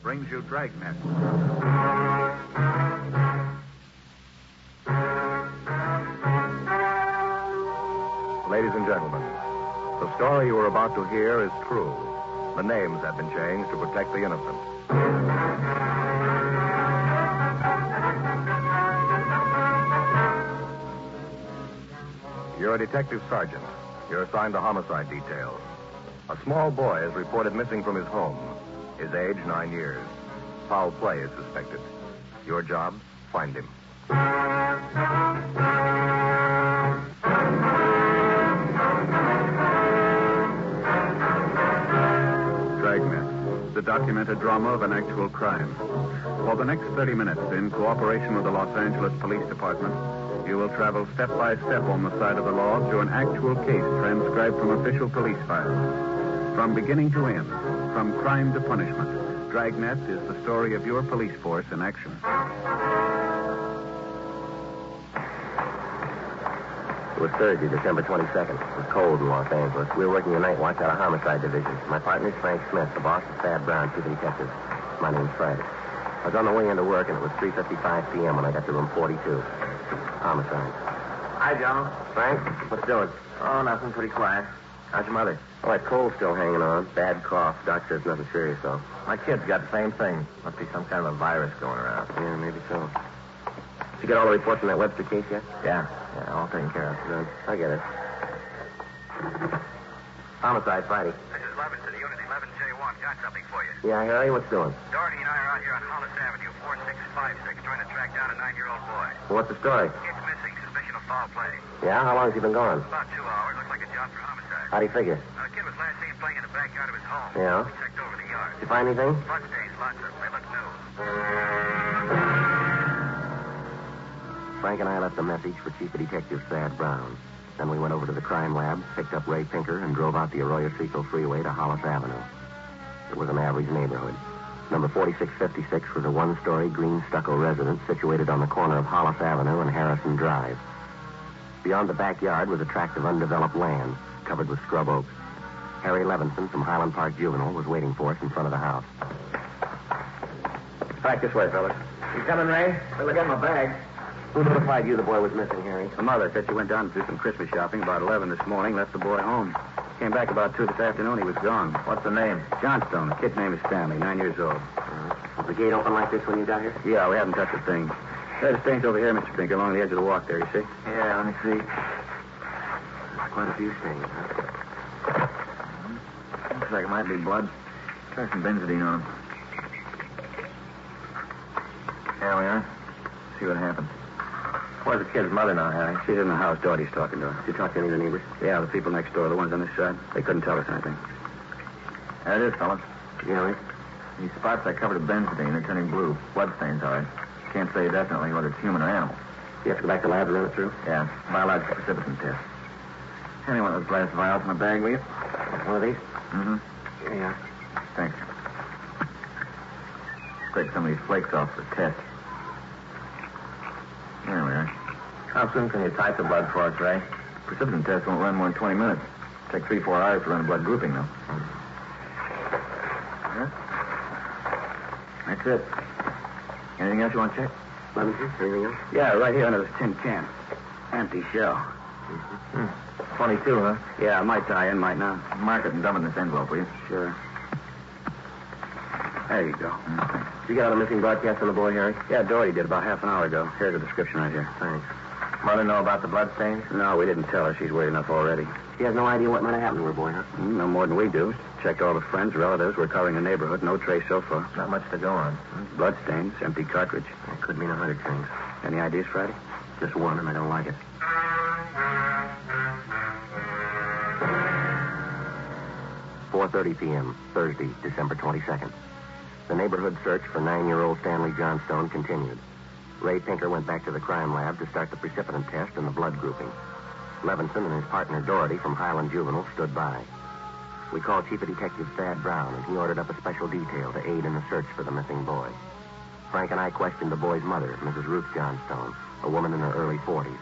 brings you Dragnet. Ladies and gentlemen, the story you are about to hear is true. The names have been changed to protect the innocent. You're a detective sergeant. You're assigned to homicide detail. A small boy is reported missing from his home. His age, 9 years. Foul play is suspected. Your job, find him. Dragnet, the documented drama of an actual crime. For the next 30 minutes, in cooperation with the Los Angeles Police Department, you will travel step by step on the side of the law through an actual case transcribed from official police files. From beginning to end, from crime to punishment, Dragnet is the story of your police force in action. It was Thursday, December 22nd. It was cold in Los Angeles. We were working the night watch out of Homicide Division. My partner is Frank Smith. The boss is Thad Brown, chief detective. My name's Friday. I was on the way into work, and it was 3:55 p.m. when I got to room 42. Homicide. Hi, John. Frank, what's doing? Oh, nothing. Pretty quiet. How's your mother? Oh, that cold's still hanging on. Bad cough. Doc says nothing serious, though. My kid's got the same thing. Must be some kind of a virus going around. Yeah, maybe so. Did you get all the reports on that Webster case yet? Yeah, all taken care of. Good. I get it. Homicide, Friday. This is Levinson, Unit 11J1. Got something for you. Yeah, Harry, what's doing? Doherty and I are out here on Hollis Avenue, 4656, trying to track down a 9-year-old boy. Well, what's the story? Kid's missing. Suspicion of foul play. Yeah? How long has he been gone? About 2 hours. Looks like a job for homicide. How'd he figure? The kid was last seen playing in the backyard of his home. Yeah? We checked over the yard. Did you find anything? Blood stains, lots of them. They look new. Frank and I left a message for Chief Detective Thad Brown. Then we went over to the crime lab, picked up Ray Pinker, and drove out the Arroyo Seco Freeway to Hollis Avenue. It was an average neighborhood. Number 4656 was a one-story green stucco residence situated on the corner of Hollis Avenue and Harrison Drive. Beyond the backyard was a tract of undeveloped land, covered with scrub oaks. Harry Levinson from Highland Park Juvenile was waiting for us in front of the house. Back this way, fellas. You coming, Ray? Well, I got my bag. Who notified you the boy was missing, Harry? The mother said she went down to do some Christmas shopping about 11 this morning, left the boy home. Came back about 2 this afternoon. He was gone. What's the name? Johnstone. The kid's name is Stanley, 9 years old. Was the gate open like this when you got here? Yeah, we haven't touched a thing. There's the stains over here, Mr. Pinker, along the edge of the walk there, you see? Yeah, let me see. Quite a few stains, huh? Looks like it might be blood. Try some benzidine on him. There we are. See what happens. Where's the kid's mother now, Harry? She's in the house. Doherty's talking to her. Did you talk to any of the neighbors? Yeah, the people next door, the ones on this side. They couldn't tell us anything. There it is, fellas. You know it? These spots I covered with benzidine are turning blue. Blood stains, all right. Can't say definitely whether it's human or animal. You have to go back to the lab and run it through? Yeah, biological precipitant test. Any one of those glass vials in the bag, will you? One of these? Mm-hmm. Here you are. Thanks. Scrape some of these flakes off for the test. There we are. How soon can you type the blood for us, Ray? Precipitant test won't run more than 20 minutes. Take 3-4 hours to run a blood grouping, though. Yeah? That's it. Anything else you want to check? Levinson, anything else? Yeah, right here under this tin can. Empty shell. 22, huh? Yeah, might tie in, might not. Mark it and dump it in this envelope, will you? Sure. There you go. Did you get out a missing broadcast on the boy, Harry? Yeah, Doherty did about half an hour ago. Here's the description right here. Thanks. Mother know about the blood stains? No, we didn't tell her. She's worried enough already. She has no idea what might have happened to her boy, huh? No more than we do. Checked all the friends, relatives. We're covering the neighborhood. No trace so far. Not much to go on. Blood stains, empty cartridge. It could mean 100 things. Any ideas, Friday? Just one, and I don't like it. 4:30 p.m., Thursday, December 22nd. The neighborhood search for 9-year-old Stanley Johnstone continued. Ray Pinker went back to the crime lab to start the precipitant test and the blood grouping. Levinson and his partner Doherty from Highland Juvenile stood by. We called Chief Detective Thad Brown, and he ordered up a special detail to aid in the search for the missing boy. Frank and I questioned the boy's mother, Mrs. Ruth Johnstone, a woman in her early 40s.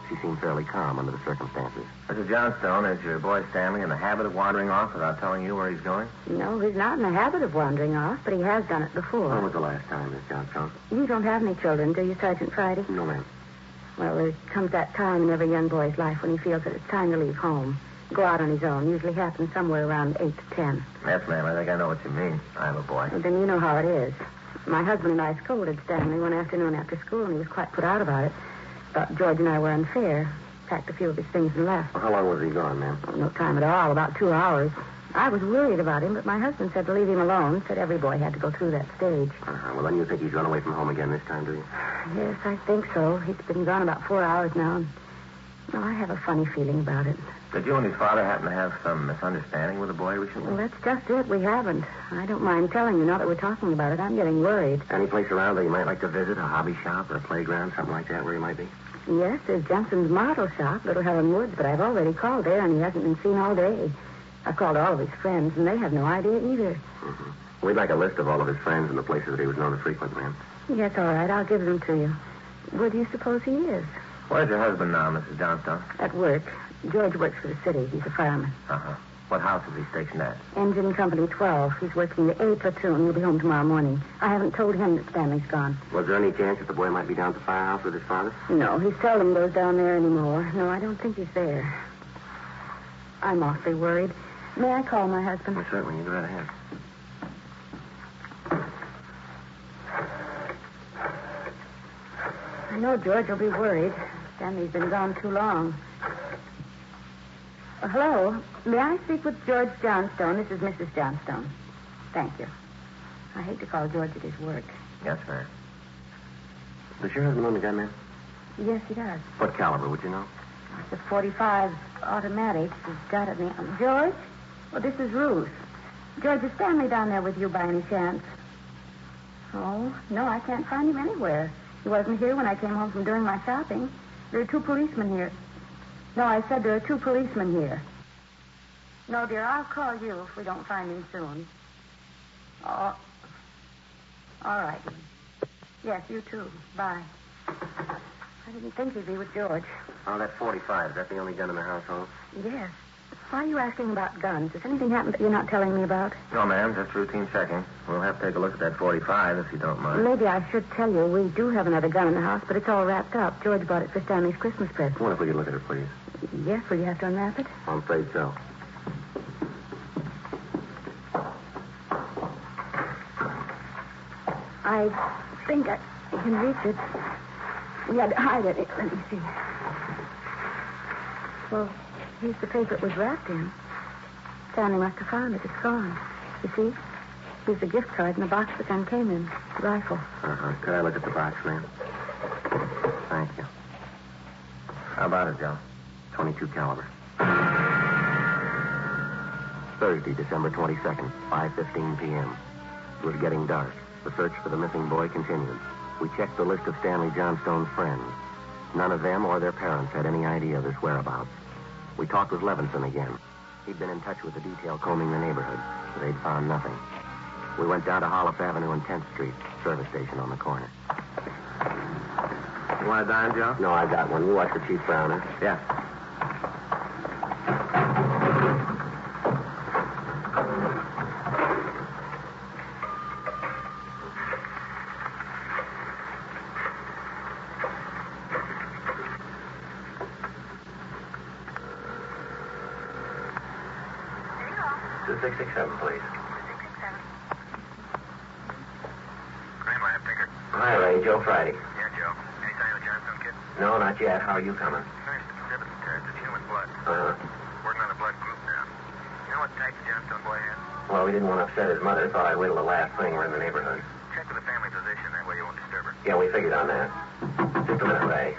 She seemed fairly calm under the circumstances. Mrs. Johnstone, is your boy Stanley in the habit of wandering off without telling you where he's going? No, he's not in the habit of wandering off, but he has done it before. When was the last time, Miss Johnstone? You don't have any children, do you, Sergeant Friday? No, ma'am. Well, there comes that time in every young boy's life when he feels that it's time to leave home. Go out on his own. Usually happens somewhere around 8 to 10. Yes, ma'am. I think I know what you mean. I have a boy. Well, then you know how it is. My husband and I scolded Stanley one afternoon after school, and he was quite put out about it. Thought George and I were unfair. Packed a few of his things and left. Well, how long was he gone, ma'am? Oh, no time at all, about 2 hours. I was worried about him, but my husband said to leave him alone. Said every boy had to go through that stage. Well, then you think he's run away from home again this time, do you? Yes, I think so. He's been gone about 4 hours now, and well, I have a funny feeling about it. Did you and his father happen to have some misunderstanding with the boy recently? Well, that's just it. We haven't. I don't mind telling you, now that we're talking about it. I'm getting worried. Any place around that you might like to visit? A hobby shop or a playground, something like that, where he might be? Yes, there's Johnson's model shop, Little Helen Woods, but I've already called there, and he hasn't been seen all day. I've called all of his friends, and they have no idea either. Mm-hmm. We'd like a list of all of his friends and the places that he was known to frequent, ma'am. Yes, all right. I'll give them to you. Where do you suppose he is? Where's your husband now, Mrs. Johnstone? At work. George works for the city. He's a fireman. Uh-huh. What house is he stationed at? Engine Company 12. He's working the A platoon. He'll be home tomorrow morning. I haven't told him that Stanley's gone. Was there any chance that the boy might be down at the firehouse with his father? No, he seldom goes down there anymore. No, I don't think he's there. I'm awfully worried. May I call my husband? Well, certainly. You go right ahead. I know George will be worried. Stanley's been gone too long. Hello. May I speak with George Johnstone? This is Mrs. Johnstone. Thank you. I hate to call George at his work. Yes, sir. Does your husband own the gun, ma'am? Yes, he does. What caliber, would you know? It's a .45 automatic. He's got it. George? Well, this is Ruth. George, is Stanley down there with you by any chance? Oh, no, I can't find him anywhere. He wasn't here when I came home from doing my shopping. There are 2 policemen here. No, I said there are 2 policemen here. No, dear, I'll call you if we don't find him soon. Oh, all right. Yes, you too. Bye. I didn't think he'd be with George. Oh, that .45. Is that the only gun in the household? Yes. Why are you asking about guns? Has anything happened that you're not telling me about? No, ma'am. Just routine checking. We'll have to take a look at that .45 if you don't mind. Maybe I should tell you we do have another gun in the house, but it's all wrapped up. George bought it for Stanley's Christmas present. What if we could look at it, please? Yes, will you have to unwrap it? I'm afraid so. I think I can reach it. We had to hide it. Let me see. Well, here's the paper it was wrapped in. Stanley must have found it. It's gone. You see? Here's the gift card and the box the gun came in. The rifle. Uh-huh. Could I look at the box, ma'am? Thank you. How about it, Joe? .22 caliber. Thursday, December 22nd, 5:15 p.m. It was getting dark. The search for the missing boy continued. We checked the list of Stanley Johnstone's friends. None of them or their parents had any idea of his whereabouts. We talked with Levinson again. He'd been in touch with the detail combing the neighborhood, but they'd found nothing. We went down to Hollis Avenue and 10th Street, service station on the corner. You want a dime, Joe? No, I got one. You watch the Chief Browner. Yeah. Two 667, please. Crime lab, Tinker. Hi, Ray. Joe Friday. Yeah, Joe. Any sign of the Johnstone kid? No, not yet. How are you coming? Nice specific test. It's human blood. Uh-huh. Working on the blood group now. You know what type the Johnstone boy has? Well, we didn't want to upset his mother. Thought I'd wait till the last thing. We're in the neighborhood. Check with the family physician. That way you won't disturb her. Yeah, we figured on that. Just a minute, Ray.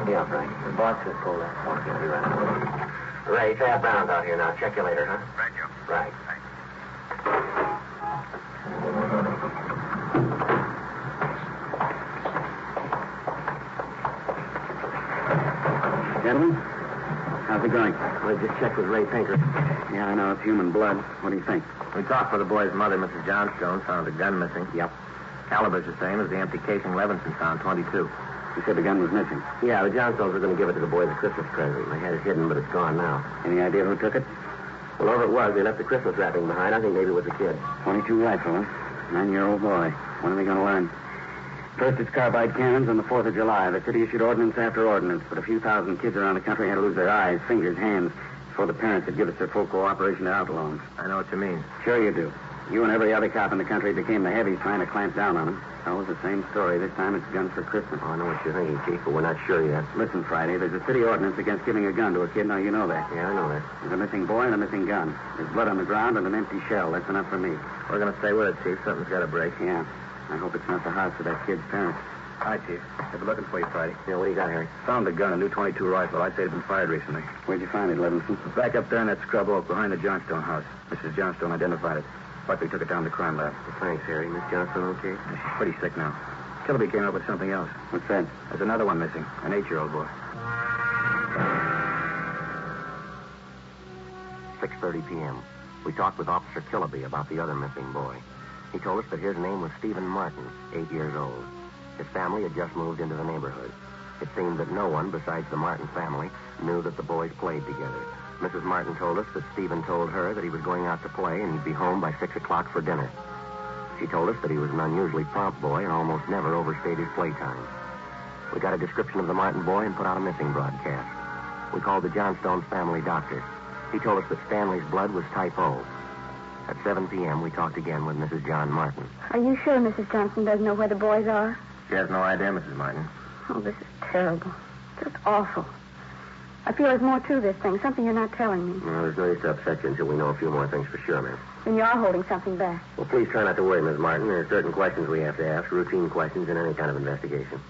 Yeah, Frank. The box is pulled out. Okay, I'll be right. Ray, Thad Brown's out here now. Check you later, huh? Right, Joe. Right. Gentlemen, how's it going? We just checked with Ray Pinker. Yeah, I know. It's human blood. What do you think? We talked with the boy's mother, Mrs. Johnstone, found a gun missing. Yep. Caliber's the same as the empty casing Levinson found, .22. You said the gun was missing. Yeah, the Johnstones were going to give it to the boys as a Christmas present. They had it hidden, but it's gone now. Any idea who took it? Well, whoever it was, they left the Christmas wrapping behind. I think maybe it was a kid. 22 rifle, huh? 9-year-old boy. When are they going to learn? First, it's carbide cannons on the 4th of July. The city issued ordinance after ordinance, but a few thousand kids around the country had to lose their eyes, fingers, hands, before the parents would give us their full cooperation to outlawing. I know what you mean. Sure you do. You and every other cop in the country became the heavies trying to clamp down on them. It's always the same story. This time it's guns for Christmas. Oh, I know what you're thinking, Chief, but we're not sure yet. Listen, Friday, there's a city ordinance against giving a gun to a kid. Now, you know that. Yeah, I know that. There's a missing boy and a missing gun. There's blood on the ground and an empty shell. That's enough for me. We're going to stay with it, Chief. Something's got to break. Yeah. I hope it's not the house of that kid's parents. Hi, Chief. I've been looking for you, Friday. Yeah, what do you got, Harry? Found a gun, a new 22 rifle. I'd say it'd been fired recently. Where'd you find it, Levinson? Back up there in that scrub oak behind the Johnstone house. Mrs. Johnstone identified it. Buckley took it down to the crime lab. Well, thanks, Harry. Miss Johnstone okay? She's pretty sick now. Kilby came up with something else. What's that? There's another one missing. An 8-year-old boy. 6:30 p.m. We talked with Officer Kilby about the other missing boy. He told us that his name was Stephen Martin, 8 years old. His family had just moved into the neighborhood. It seemed that no one besides the Martin family knew that the boys played together. Mrs. Martin told us that Stephen told her that he was going out to play and he'd be home by 6 o'clock for dinner. She told us that he was an unusually prompt boy and almost never overstayed his playtime. We got a description of the Martin boy and put out a missing broadcast. We called the Johnstones family doctor. He told us that Stanley's blood was type O. At 7 p.m., we talked again with Mrs. John Martin. Are you sure Mrs. Johnson doesn't know where the boys are? She has no idea, Mrs. Martin. Oh, this is terrible. Just awful. I feel there's more to this thing, something you're not telling me. No, there's no use to upset you until we know a few more things for sure, ma'am. And you are holding something back. Well, please try not to worry, Miss Martin. There are certain questions we have to ask, routine questions in any kind of investigation.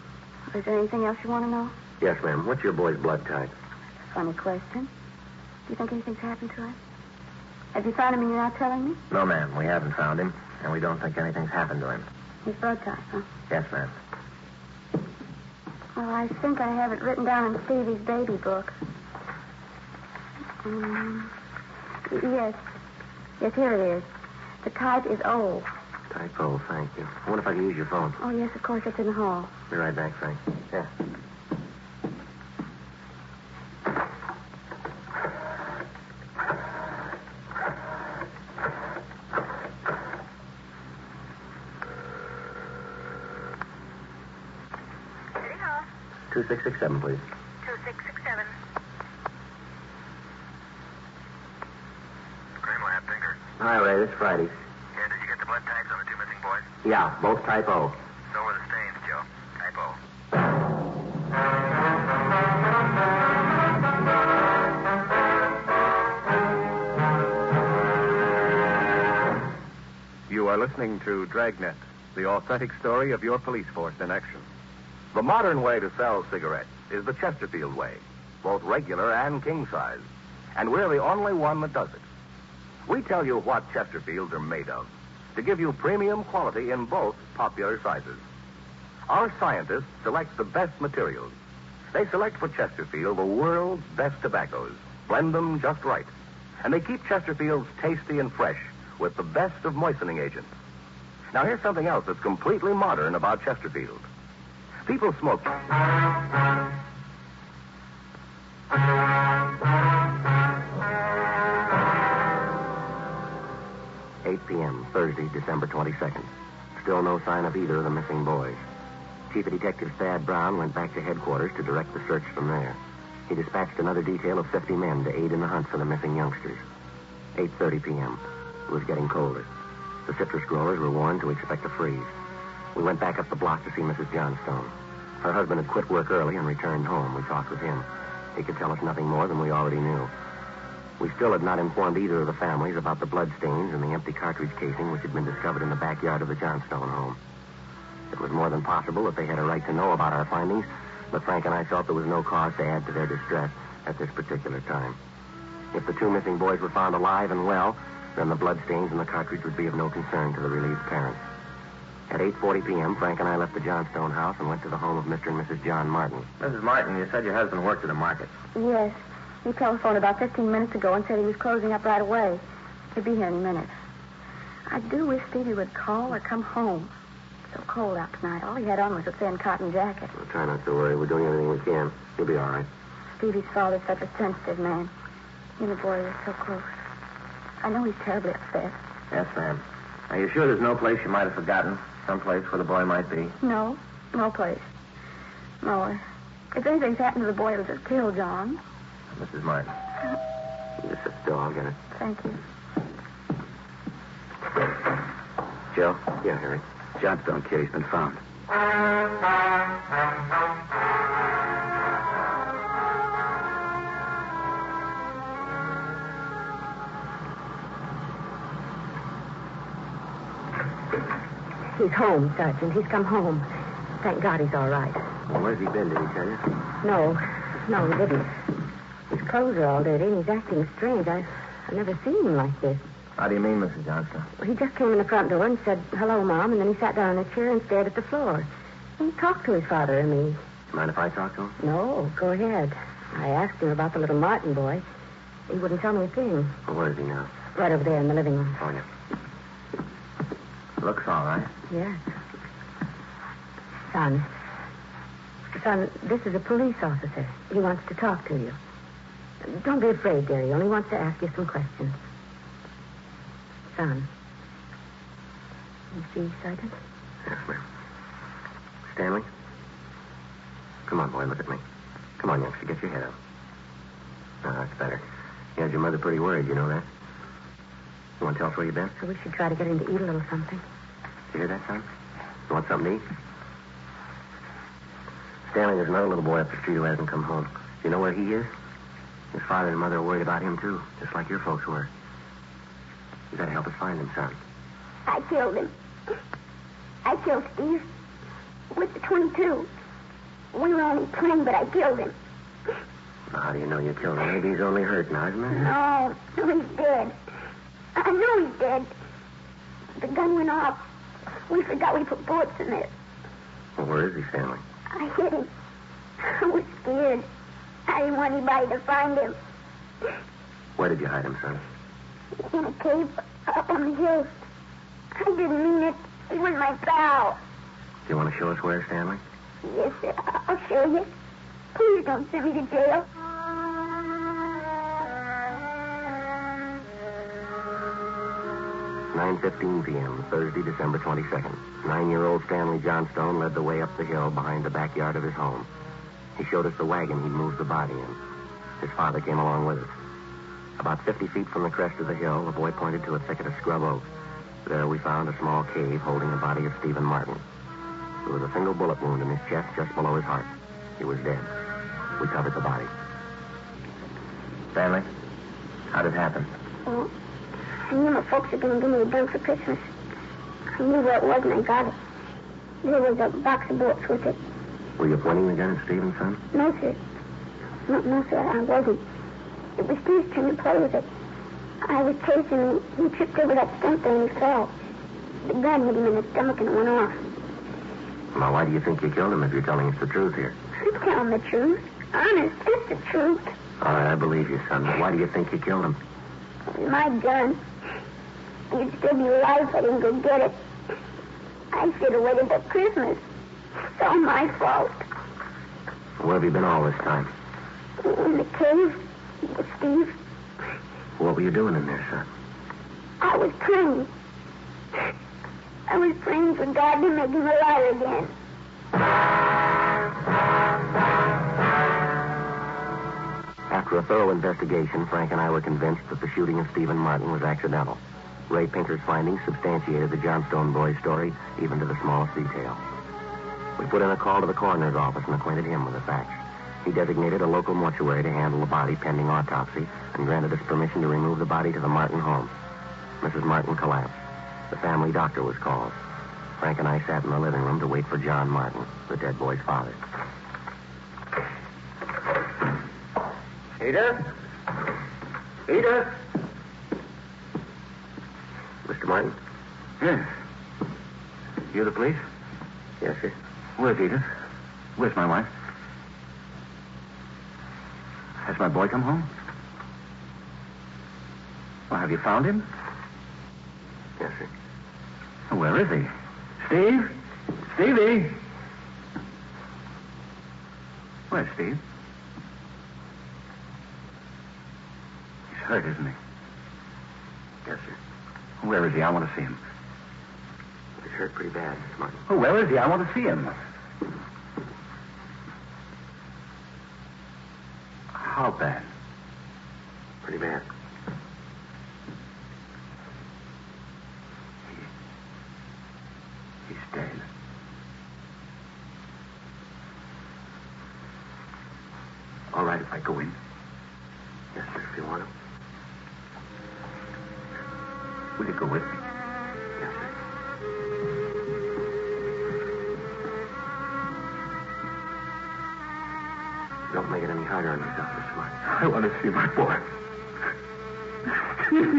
Is there anything else you want to know? Yes, ma'am. What's your boy's blood type? Funny question. Do you think anything's happened to him? Have you found him and you're not telling me? No, ma'am. We haven't found him, and we don't think anything's happened to him. His blood type, huh? Yes, ma'am. Well, I think I have it written down in Stevie's baby book. Yes. Yes, here it is. The type is O. Type O, thank you. I wonder if I can use your phone. Oh, yes, of course, it's in the hall. Be right back, Frank. Yeah. City Hall. 2667, please. 2667. Crime lab, Tinker. Hi, Ray. This is Friday. Yeah, did you get the blood types on the two missing boys? Yeah, both type O. So were the stains, Joe. Type O. You are listening to Dragnet, the authentic story of your police force in action. The modern way to sell cigarettes is the Chesterfield way, both regular and king size. And we're the only one that does it. We tell you what Chesterfields are made of to give you premium quality in both popular sizes. Our scientists select the best materials. They select for Chesterfield the world's best tobaccos, blend them just right, and they keep Chesterfields tasty and fresh with the best of moistening agents. Now, here's something else that's completely modern about Chesterfield. People smoke. 8 p.m., Thursday, December 22nd. Still no sign of either of the missing boys. Chief of Detective Thad Brown went back to headquarters to direct the search from there. He dispatched another detail of 50 men to aid in the hunt for the missing youngsters. 8:30 p.m. It was getting colder. The citrus growers were warned to expect a freeze. We went back up the block to see Mrs. Johnstone. Her husband had quit work early and returned home. We talked with him. He could tell us nothing more than we already knew. We still had not informed either of the families about the bloodstains and the empty cartridge casing which had been discovered in the backyard of the Johnstone home. It was more than possible that they had a right to know about our findings, but Frank and I felt there was no cause to add to their distress at this particular time. If the two missing boys were found alive and well, then the bloodstains and the cartridge would be of no concern to the relieved parents. At 8:40 p.m., Frank and I left the Johnstone house and went to the home of Mr. and Mrs. John Martin. Mrs. Martin, you said your husband worked at a market. Yes. He telephoned about 15 minutes ago and said he was closing up right away. He'll be here in a minute. I do wish Stevie would call or come home. so cold out tonight. All he had on was a thin cotton jacket. Well, try not to worry. We're doing everything we can. He'll be all right. Stevie's father's such a sensitive man. He and the boy were so close. I know he's terribly upset. Yes, ma'am. Are you sure there's no place you might have forgotten? Some place where the boy might be? No place. No, if anything's happened to the boy, it'll just kill John. Mrs. Martin. You just sit still. I'll get it. Thank you. Joe? Yeah, Harry. Johnstone kid, he's been found. He's home, Sergeant. He's come home. Thank God he's all right. Well, where's he been? Did he tell you? No, he didn't. His clothes are all dirty, and he's acting strange. I've never seen him like this. How do you mean, Mrs. Johnstone? Well, he just came in the front door and said, "Hello, Mom," and then he sat down in a chair and stared at the floor. He talked to his father and me. Mind if I talk to him? No, go ahead. I asked him about the little Martin boy. He wouldn't tell me a thing. Well, where is he now? Right over there in the living room. Oh, yeah. Looks all right. Yes. Son, this is a police officer. He wants to talk to you. Don't be afraid, dear. He only wants to ask you some questions. Son. You see, Sergeant? Yes, ma'am. Stanley? Come on, boy, look at me. Come on, youngster, get your head up. That's better. You had your mother pretty worried, you know that? You want to tell us where you've been? So we should try to get him to eat a little something. You hear that, son? You want something to eat? Stanley, there's another little boy up the street who hasn't come home. Do you know where he is? His father and mother are worried about him, too, just like your folks were. You gotta help us find him, son. I killed him. I killed Steve with the .22. We were only playing, but I killed him. Well, how do you know you killed him? Maybe he's only hurt now, isn't he? No, he's dead. I know he's dead. The gun went off. We forgot we put bullets in it. Well, where is he, Stanley? I hit him. I was scared. I didn't want anybody to find him. Where did you hide him, son? In a cave up on the hills. I didn't mean it. He was my pal. Do you want to show us where, Stanley? Yes, sir. I'll show you. Please don't send me to jail. (9:15 p.m., Thursday, December 22nd. 9-year-old Stanley Johnstone led the way up the hill behind the backyard of his home. He showed us the wagon he'd moved the body in. His father came along with us. About 50 feet from the crest of the hill, the boy pointed to a thicket of scrub oak. There we found a small cave holding the body of Stephen Martin. There was a single bullet wound in his chest just below his heart. He was dead. We covered the body. Stanley, how did it happen? Oh, I knew my folks were going to give me a gun for Christmas. I knew where it was and I got it. There was a box of bullets with it. Were you pointing the gun at Stephen, son? No, sir. No, sir, I wasn't. It was Steve's turn to play with it. I was chasing him. He tripped over that stump there and he fell. The gun hit him in the stomach and it went off. Now, why do you think you killed him if you're telling us the truth here? I'm telling the truth. Honest, it's the truth. All right, I believe you, son. But why do you think you killed him? It was my gun. You'd still be alive if I didn't go get it. I should have waited till Christmas. It's all my fault. Where have you been all this time? In the cave with Steve. What were you doing in there, son? I was praying. I was praying for God to make him alive again. After a thorough investigation, Frank and I were convinced that the shooting of Stephen Martin was accidental. Ray Pinker's findings substantiated the Johnstone boy's story, even to the smallest detail. We put in a call to the coroner's office and acquainted him with the facts. He designated a local mortuary to handle the body pending autopsy and granted us permission to remove the body to the Martin home. Mrs. Martin collapsed. The family doctor was called. Frank and I sat in the living room to wait for John Martin, the dead boy's father. Edith? Edith? Mr. Martin? Yes. You the police? Yes, sir. Where's Edith? Where's my wife? Has my boy come home? Well, have you found him? Yes, sir. Well, where is he? Steve? Stevie! Where's Steve? He's hurt, isn't he? Yes, sir. Where is he? I want to see him. He's hurt pretty bad, Mr. Martin. Oh, where is he? I want to see him. How bad? Pretty bad. He's dead. All right if I go in? Yes, sir, if you want him. Will you go with me? Yes, sir. Don't make it any harder on yourself, Mr. Martin. I want to see my boy. Mr.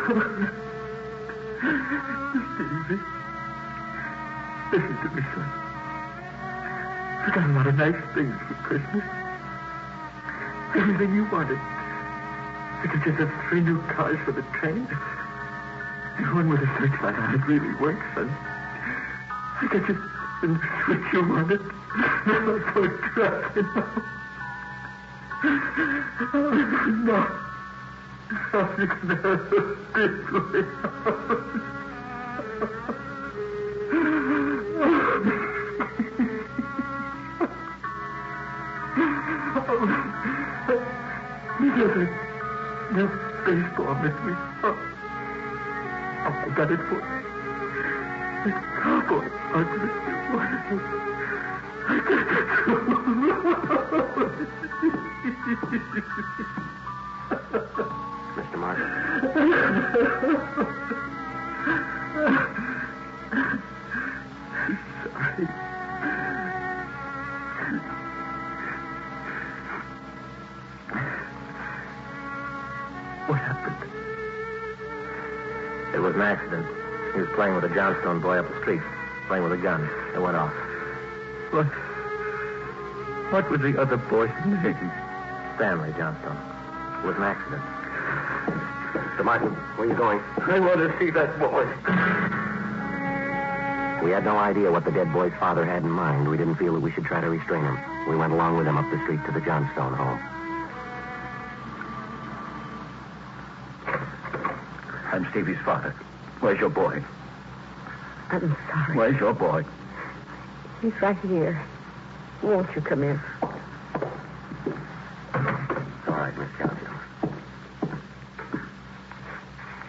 Martin. Stevie, listen to me, son. I got a lot of nice things for Christmas. Everything you wanted. I could just have 3 new cars for the train. And one with a searchlight on it really works, son. I got just the switch you wanted. I'm so trapped now. No. How you can have a big way That baseball with me. Oh, I got it for the cowboy ugly. I got it. Mr. Martin. Sorry. What happened? It was an accident. He was playing with a Johnstone boy up the street, playing with a gun. It went off. What was the other boy's name? Stanley Johnstone. It was an accident. Mr. Martin, where are you going? I want to see that boy. We had no idea what the dead boy's father had in mind. We didn't feel that we should try to restrain him. We went along with him up the street to the Johnstone home. I'm Stevie's father. Where's your boy? I'm sorry. Where's your boy? He's right here. Won't you come in? All right, Miss Johnstone.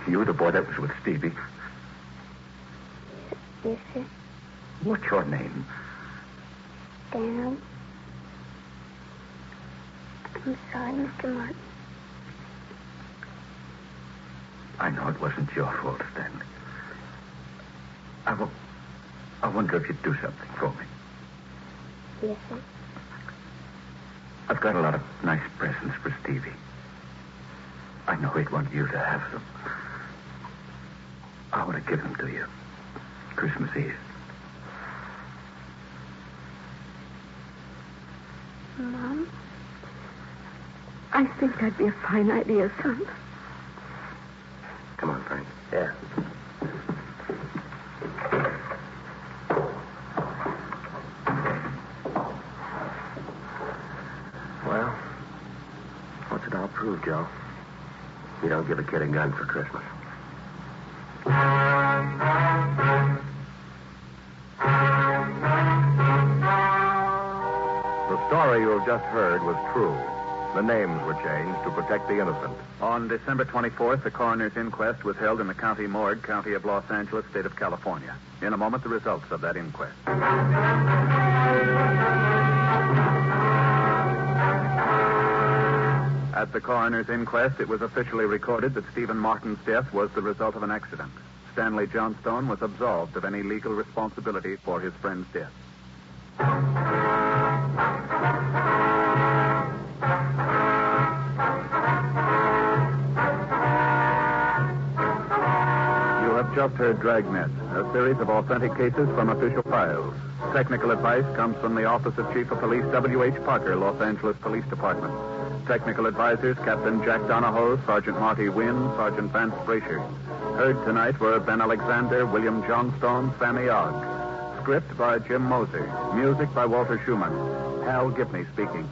You the boy that was with Stevie? Yes, sir. What's your name? Stanley. I'm sorry, Mr. Martin. I know it wasn't your fault, Stanley. I wonder if you'd do something for me. Yes, sir. I've got a lot of nice presents for Stevie. I know he'd want you to have them. I want to give them to you. Christmas Eve. Mom? I think that'd be a fine idea, son. Come on, Frank. Yeah. Well, what's it all prove, Joe? You don't give a kid a gun for Christmas. The story you have just heard was true. The names were changed to protect the innocent. On December 24th, the coroner's inquest was held in the county morgue, county of Los Angeles, state of California. In a moment, the results of that inquest. At the coroner's inquest, it was officially recorded that Stephen Martin's death was the result of an accident. Stanley Johnstone was absolved of any legal responsibility for his friend's death. You have just heard Dragnet, a series of authentic cases from official files. Technical advice comes from the Office of Chief of Police W.H. Parker, Los Angeles Police Department. Technical advisors, Captain Jack Donahoe, Sergeant Marty Wynn, Sergeant Vance Brasher. Heard tonight were Ben Alexander, William Johnstone, Sammy Ogg. Script by Jim Moser. Music by Walter Schumann. Hal Gibney speaking.